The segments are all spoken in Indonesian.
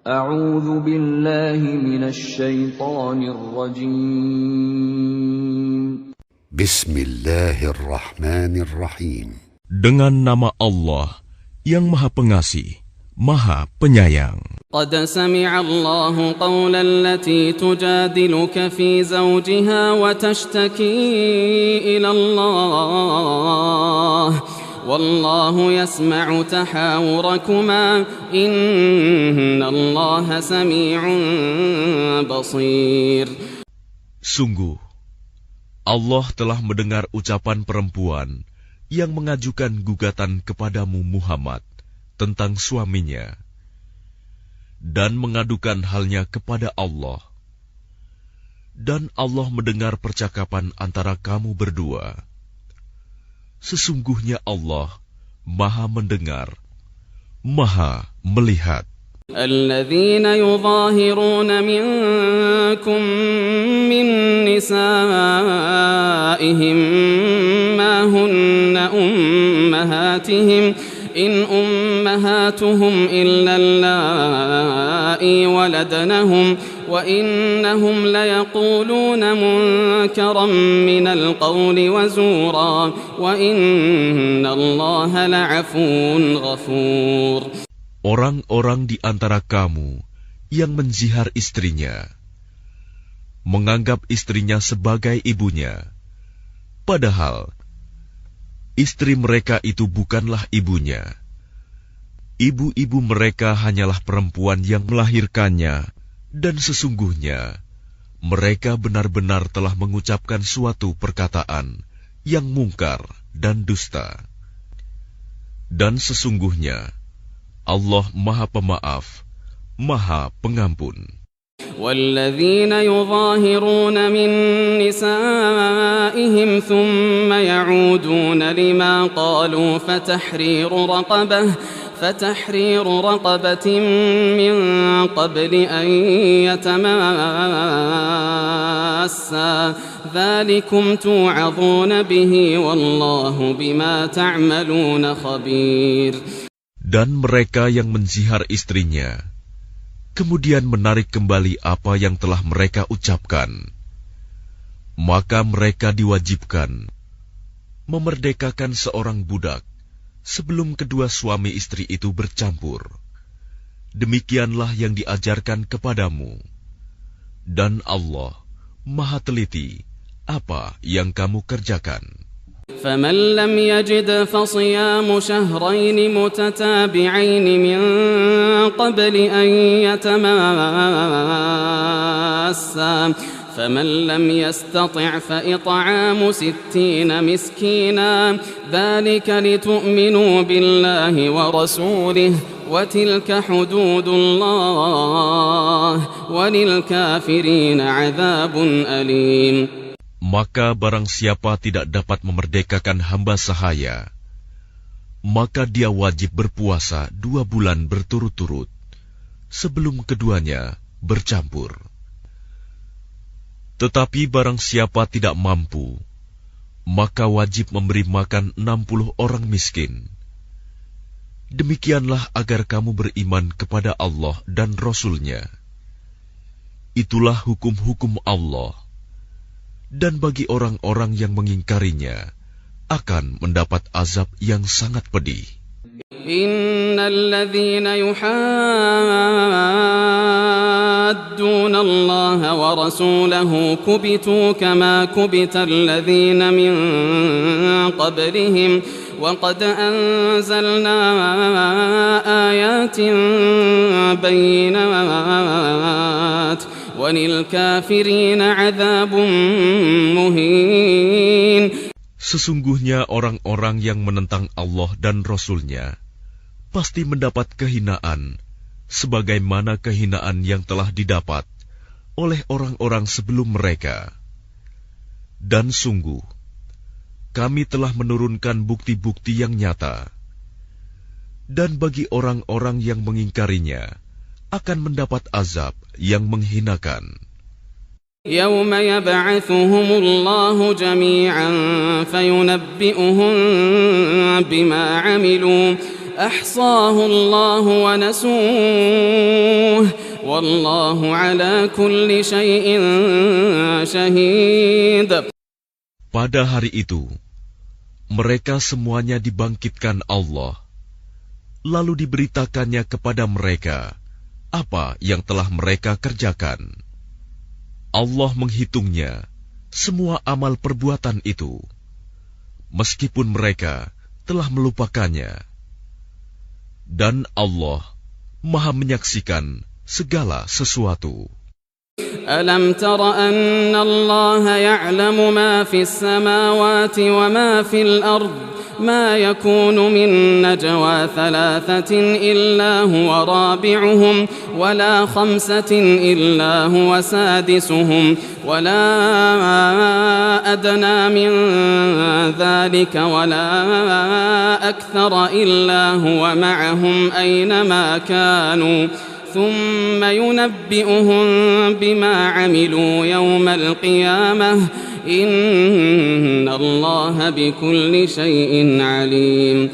أعوذ بالله من الشيطان الرجيم. Bismillahirrahmanirrahim. Dengan nama Allah yang Maha Pengasih, Maha Penyayang. قد سمع الله قول التي تجادلك في زوجها وتشتكي إلى الله والله يسمع تحاوركما إن الله سميع بصير. Sungguh, Allah telah mendengar ucapan perempuan yang mengajukan gugatan kepadamu Muhammad tentang suaminya dan mengadukan halnya kepada Allah. Dan Allah mendengar percakapan antara kamu berdua. Sesungguhnya Allah Maha mendengar, Maha melihat. الذين يظاهرون منكم من نسائهم ما هن أمهاتهم إن أمهاتهم إلا اللائي ولدنهم وإنهم ليقولون منكرا من القول وزورا وإن الله لعفو غفور. Orang-orang di antara kamu yang menzihar istrinya, menganggap istrinya sebagai ibunya, padahal istri mereka itu bukanlah ibunya. Ibu-ibu mereka hanyalah perempuan yang melahirkannya, dan sesungguhnya mereka benar-benar telah mengucapkan suatu perkataan yang mungkar dan dusta. Dan sesungguhnya Allah Maha Pemaaf, Maha Pengampun. والذين يظاهرون من نسائهم ثم يعودون لما قالوا فتحرير رقبة من قبل أن يتماسا ذلكم توعظون به والله بما تعملون خبير. Dan mereka yang menzihar istrinya, kemudian menarik kembali apa yang telah mereka ucapkan, maka mereka diwajibkan memerdekakan seorang budak sebelum kedua suami istri itu bercampur. Demikianlah yang diajarkan kepadamu, dan Allah Maha teliti apa yang kamu kerjakan. فمن لم يجد فصيام شهرين متتابعين من قبل أن يتماسا فمن لم يستطع فإطعام 60 مسكينا ذلك لتؤمنوا بالله ورسوله وتلك حدود الله وللكافرين عذاب أليم. Maka barang siapa tidak dapat memerdekakan hamba sahaya, maka dia wajib berpuasa 2 bulan berturut-turut sebelum keduanya bercampur. Tetapi barang siapa tidak mampu, maka wajib memberi makan 60 orang miskin. Demikianlah agar kamu beriman kepada Allah dan Rasul-Nya. Itulah hukum-hukum Allah. Dan bagi orang-orang yang mengingkarinya akan mendapat azab yang sangat pedih. Innal ladzina yuhadduna Allah wa rasulahu kubitu kama kubital ladzina min qablihim wa qad anzalna ayatin bayyinat وَلِلْكَافِرِينَ عَذَابٌ مُهِينٌ. Sesungguhnya orang-orang yang menentang Allah dan Rasul-Nya pasti mendapat kehinaan sebagaimana kehinaan yang telah didapat oleh orang-orang sebelum mereka. Dan sungguh, kami telah menurunkan bukti-bukti yang nyata. Dan bagi orang-orang yang mengingkarinya akan mendapat azab yang menghinakan. يَوْمَ يَبْعَثُهُمُ اللَّهُ جَمِيعًا فَيُنَبِّئُهُم بِمَا عَمِلُوا أَحْصَاهُ اللَّهُ وَنَسُوهُ والله على كل شيء شهيد. Pada hari itu, mereka semuanya dibangkitkan Allah, lalu diberitakannya kepada mereka apa yang telah mereka kerjakan. Allah menghitungnya semua amal perbuatan itu, meskipun mereka telah melupakannya. Dan Allah Maha menyaksikan segala sesuatu. ألم تر أن الله يعلم ما في السماوات وما في الأرض ما يكون من نجوى ثلاثة إلا هو رابعهم ولا خمسة إلا هو سادسهم ولا أدنى من ذلك ولا أكثر إلا هو معهم أينما كانوا ثم ينبئهم بما عملوا يوم القيامة إن الله بكل شيء عليم.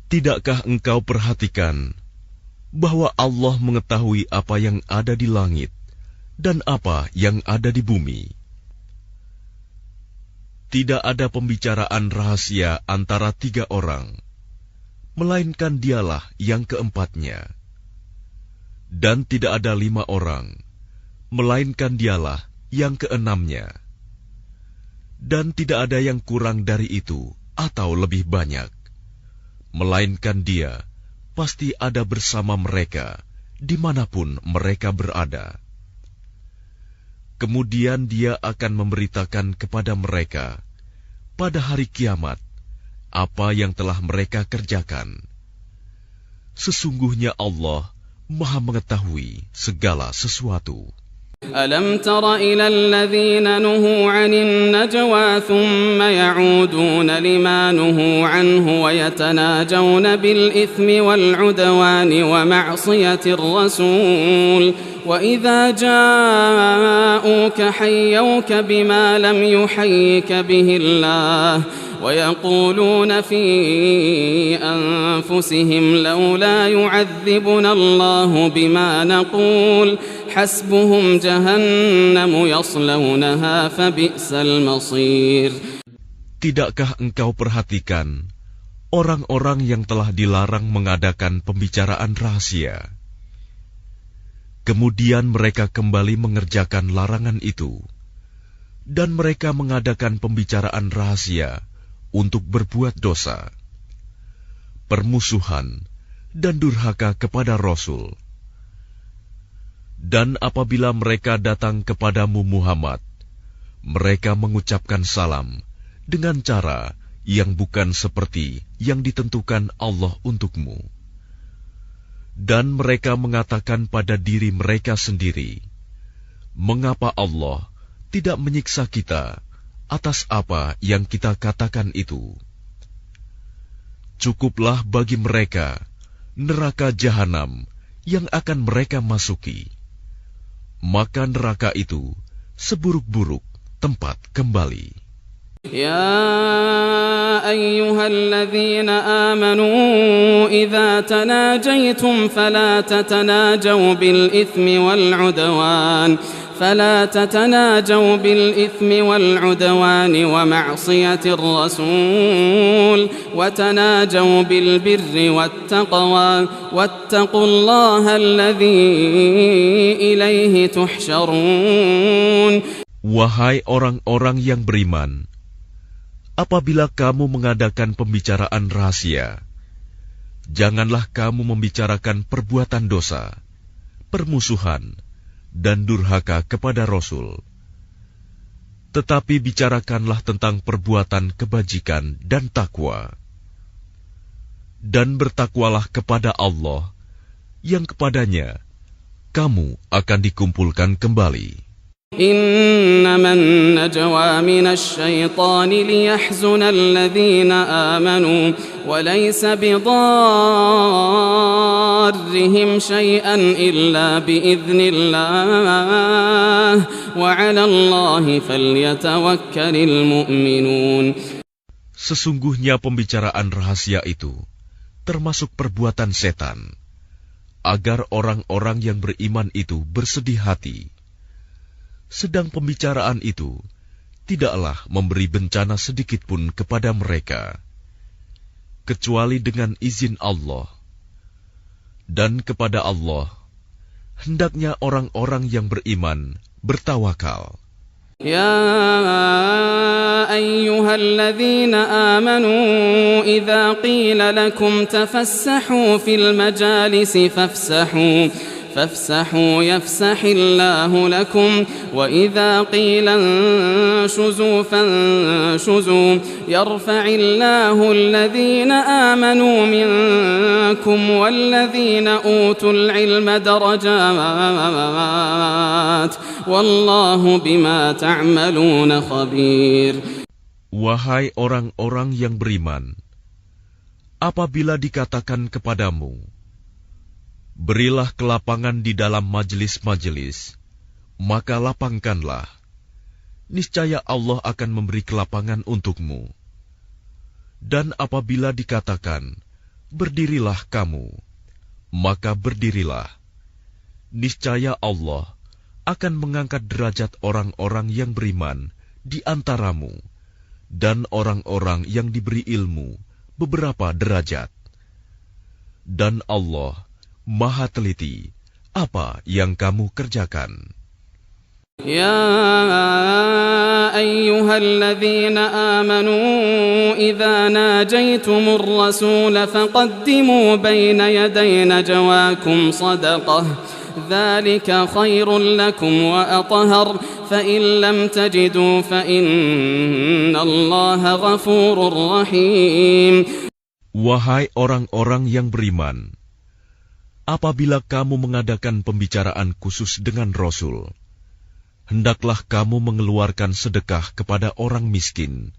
Tidakkah engkau perhatikan bahwa Allah mengetahui apa yang ada di langit dan apa yang ada di bumi? Tidak ada pembicaraan rahasia antara 3 orang, melainkan dialah yang keempatnya. Dan tidak ada 5 orang, melainkan dialah yang keenamnya. Dan tidak ada yang kurang dari itu atau lebih banyak, melainkan dia pasti ada bersama mereka dimanapun mereka berada. Kemudian dia akan memberitakan kepada mereka pada hari kiamat apa yang telah mereka kerjakan. Sesungguhnya Allah Maha mengetahui segala sesuatu. ألم تر إلى الذين نهوا عن النجوى ثم يعودون لما نهوا عنه ويتناجون بالإثم والعدوان ومعصية الرسول وإذا جاءوك حيوك بما لم يحيك به الله ويقولون في أنفسهم لولا يعذبنا الله بما نقول حسبهم جهنم يصلونها فبئس المصير. Tidakkah engkau perhatikan orang-orang yang telah dilarang mengadakan pembicaraan rahasia? Kemudian mereka kembali mengerjakan larangan itu, dan mereka mengadakan pembicaraan rahasia untuk berbuat dosa, permusuhan, dan durhaka kepada Rasul. Dan apabila mereka datang kepadamu Muhammad, mereka mengucapkan salam dengan cara yang bukan seperti yang ditentukan Allah untukmu. Dan mereka mengatakan pada diri mereka sendiri, mengapa Allah tidak menyiksa kita atas apa yang kita katakan itu? Cukuplah bagi mereka neraka jahanam yang akan mereka masuki. Maka neraka itu seburuk-buruk tempat kembali. يا أيها الذين آمنوا إذا تناجيتم فلا تتناجوا بالإثم والعدوان ومعصية الرسول وتناجوا بالبر والتقوى واتقوا الله الذي إليه تحشرون. Wahai orang-orang yang beriman, apabila kamu mengadakan pembicaraan rahasia, janganlah kamu membicarakan perbuatan dosa, permusuhan, dan durhaka kepada Rasul. Tetapi bicarakanlah tentang perbuatan kebajikan dan takwa. Dan bertakwalah kepada Allah, yang kepadanya kamu akan dikumpulkan kembali. إنما النجوى من الشيطان ليحزن الذين آمنوا وليس بضارهم شيئا إلا بإذن الله وعلى الله فليتوكل المؤمنون. Sesungguhnya pembicaraan rahasia itu termasuk perbuatan setan. agar orang-orang yang beriman itu bersedih hati. Sedang pembicaraan itu tidaklah memberi bencana sedikit pun kepada mereka, kecuali dengan izin Allah. Dan kepada Allah hendaknya orang-orang yang beriman bertawakal. يا أيها الذين آمنوا إذا قيل لكم تفسحوا في المجالس فافسحوا يفسح الله لكم وإذا قيل انشزوا فانشزوا يرفع الله الذين آمنوا منكم والذين أوتوا العلم درجات والله بما تعملون خبير. Wahai orang-orang yang beriman, apabila dikatakan kepadamu, berilah kelapangan di dalam majelis-majelis, maka lapangkanlah. Niscaya Allah akan memberi kelapangan untukmu. Dan apabila dikatakan, berdirilah kamu, maka berdirilah. Niscaya Allah akan mengangkat derajat orang-orang yang beriman di antaramu, dan orang-orang yang diberi ilmu beberapa derajat. Dan Allah Maha teliti apa yang kamu kerjakan. يا أيها الذين آمنوا إذا ناجيتم الرسول فقدموا بين يدي نجواكم صدقة ذلك خير لكم وأطهر فإن لم تجدوا فإن الله غفور رحيم. Wahai orang-orang yang beriman, apabila kamu mengadakan pembicaraan khusus dengan Rasul, hendaklah kamu mengeluarkan sedekah kepada orang miskin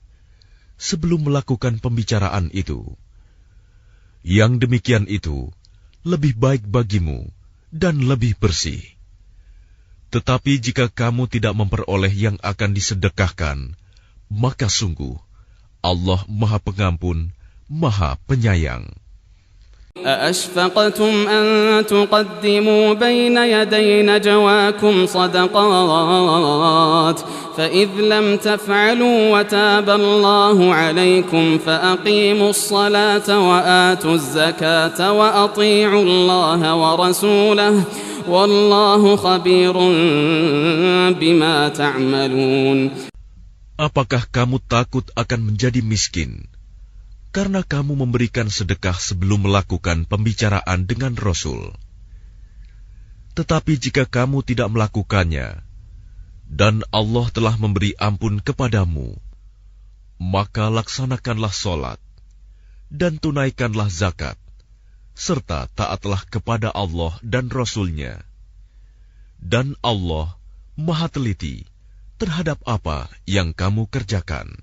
sebelum melakukan pembicaraan itu. Yang demikian itu lebih baik bagimu dan lebih bersih. Tetapi jika kamu tidak memperoleh yang akan disedekahkan, maka sungguh Allah Maha Pengampun, Maha Penyayang. أأشفقتم أن تقدموا بين يدي نجواكم صدقات فإذ لم تفعلوا وتاب الله عليكم فأقيموا الصلاة وآتوا الزكاة وأطيعوا الله ورسوله والله خبير بما تعملون. Apakah kamu takut akan menjadi miskin karena kamu memberikan sedekah sebelum melakukan pembicaraan dengan Rasul? Tetapi jika kamu tidak melakukannya, dan Allah telah memberi ampun kepadamu, maka laksanakanlah solat, dan tunaikanlah zakat, serta taatlah kepada Allah dan Rasul-Nya. Dan Allah Maha teliti terhadap apa yang kamu kerjakan.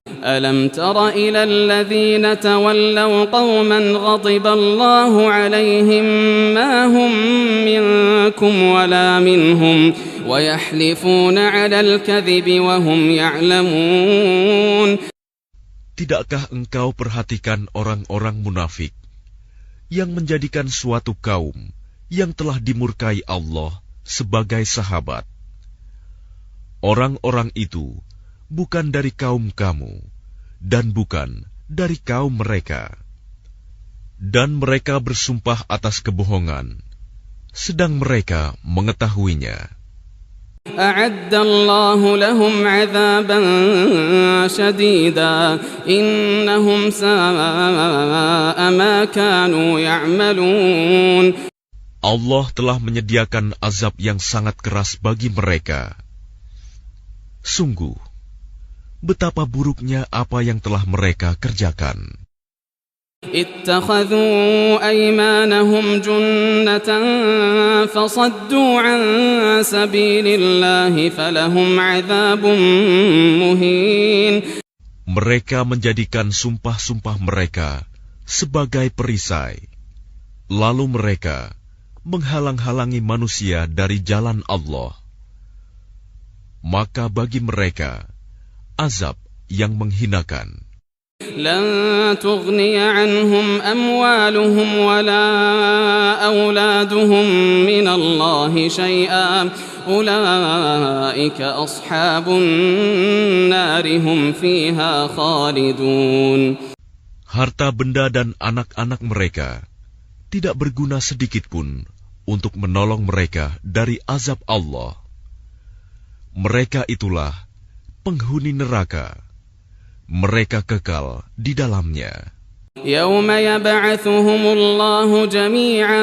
ألم تر إلى الذين تولوا قوما غضب الله عليهم ما هم منكم ولا منهم ويحلفون على الكذب وهم يعلمون. Tidakkah engkau perhatikan orang-orang munafik yang menjadikan suatu kaum yang telah dimurkai Allah sebagai sahabat? Orang-orang itu bukan dari kaum kamu, dan bukan dari kaum mereka. Dan mereka bersumpah atas kebohongan, sedang mereka mengetahuinya. أعد الله لهم عذابا شديدا إنهم ساء ما كانوا يعملون. Allah telah menyediakan azab yang sangat keras bagi mereka. Sungguh, betapa buruknya apa yang telah mereka kerjakan. اتخذوا أيمانهم جنة فصدوا عن سبيل الله فلهم عذاب مهين. Mereka menjadikan sumpah-sumpah mereka sebagai perisai, lalu mereka menghalang-halangi manusia dari jalan Allah. Maka bagi mereka azab yang menghinakan. لن تغني عنهم أموالهم ولا أولادهم من الله شيئا أولئك أصحاب النار هم فيها خالدون. Harta benda dan anak-anak mereka tidak berguna sedikitpun untuk menolong mereka dari azab Allah. Mereka itulah penghuni neraka. Mereka kekal di dalamnya. يوم يبعثهم الله جميعا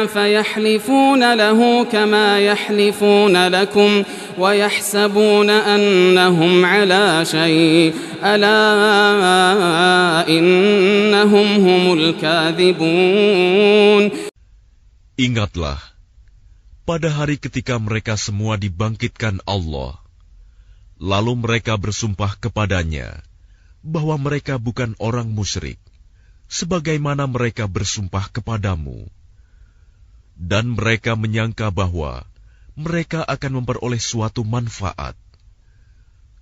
فيحلفون له كما يحلفون لكم ويحسبون أنهم على شيء ألا إنهم هم الكاذبون. Ingatlah, pada hari ketika mereka semua dibangkitkan Allah, lalu mereka bersumpah kepadanya bahwa mereka bukan orang musyrik, sebagaimana mereka bersumpah kepadamu. Dan mereka menyangka bahwa mereka akan memperoleh suatu manfaat.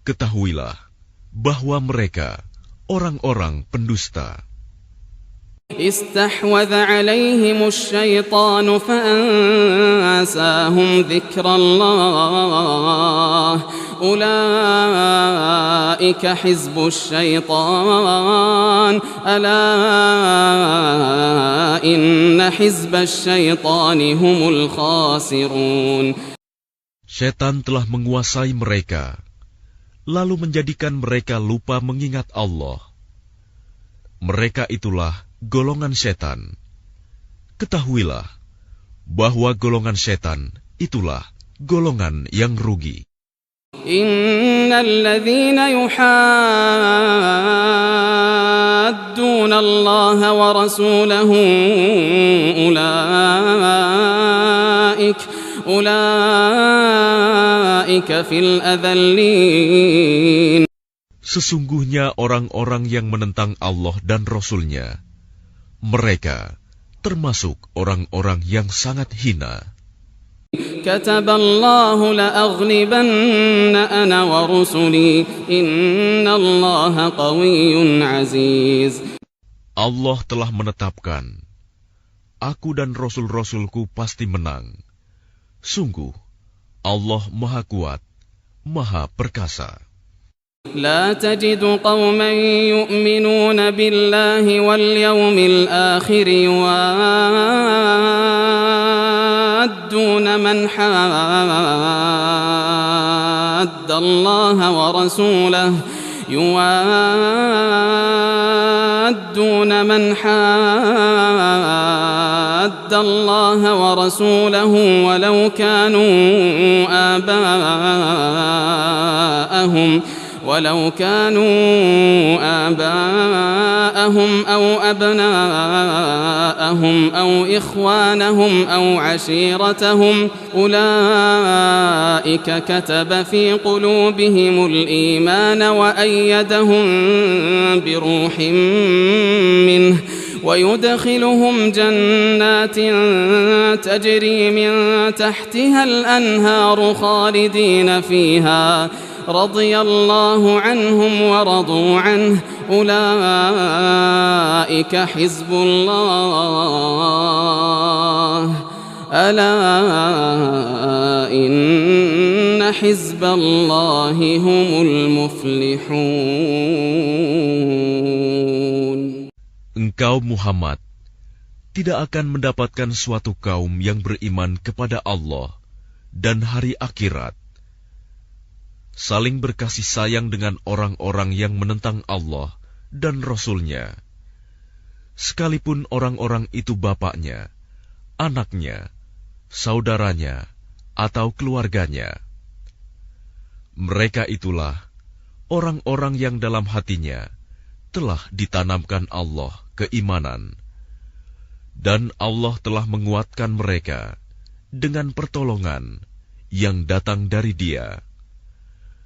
Ketahuilah bahwa mereka orang-orang pendusta. استحوذ عليهم الشيطان فأنساهم ذكر الله أولئك حزب الشيطان ألا إن حزب الشيطان هم الخاسرون. Setan telah menguasai mereka, lalu menjadikan mereka lupa mengingat Allah. Mereka itulah golongan setan. Ketahuilah bahwa golongan setan itulah golongan yang rugi. Innal ladzina yuhadduna Allah wa rasulahu ulaika fil adallin. Sesungguhnya orang-orang yang menentang Allah dan Rasul-Nya, mereka termasuk orang-orang yang sangat hina. Kataballahu la'aghlibanna ana wa rusuli innallaha qawiyyun aziz. Allah telah menetapkan, aku dan Rasul-Rasulku pasti menang. Sungguh, Allah Maha Kuat, Maha Perkasa. لا تجد قوما يؤمنون بالله واليوم الآخر يوادون من حاد الله ورسوله ولو كانوا آباءهم أو أبناءهم أو إخوانهم أو عشيرتهم أولئك كتب في قلوبهم الإيمان وأيدهم بروح منه ويدخلهم جنات تجري من تحتها الأنهار خالدين فيها رضي الله عنهم ورضوا عنه أولئك حزب الله ألا إن حزب الله هم المفلحون. Engkau Muhammad tidak akan mendapatkan suatu kaum yang beriman kepada Allah dan hari akhirat, saling berkasih sayang dengan orang-orang yang menentang Allah dan Rasul-Nya, sekalipun orang-orang itu bapaknya, anaknya, saudaranya, atau keluarganya. Mereka itulah orang-orang yang dalam hatinya telah ditanamkan Allah keimanan, dan Allah telah menguatkan mereka dengan pertolongan yang datang dari Dia.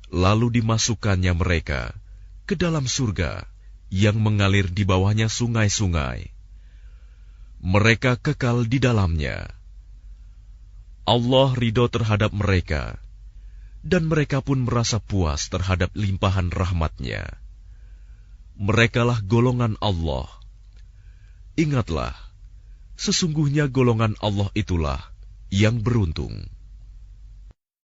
Lalu dimasukkannya mereka ke dalam surga yang mengalir di bawahnya sungai-sungai. Mereka kekal di dalamnya. Allah ridho terhadap mereka, dan mereka pun merasa puas terhadap limpahan rahmat-Nya. Merekalah golongan Allah. Ingatlah, sesungguhnya golongan Allah itulah yang beruntung.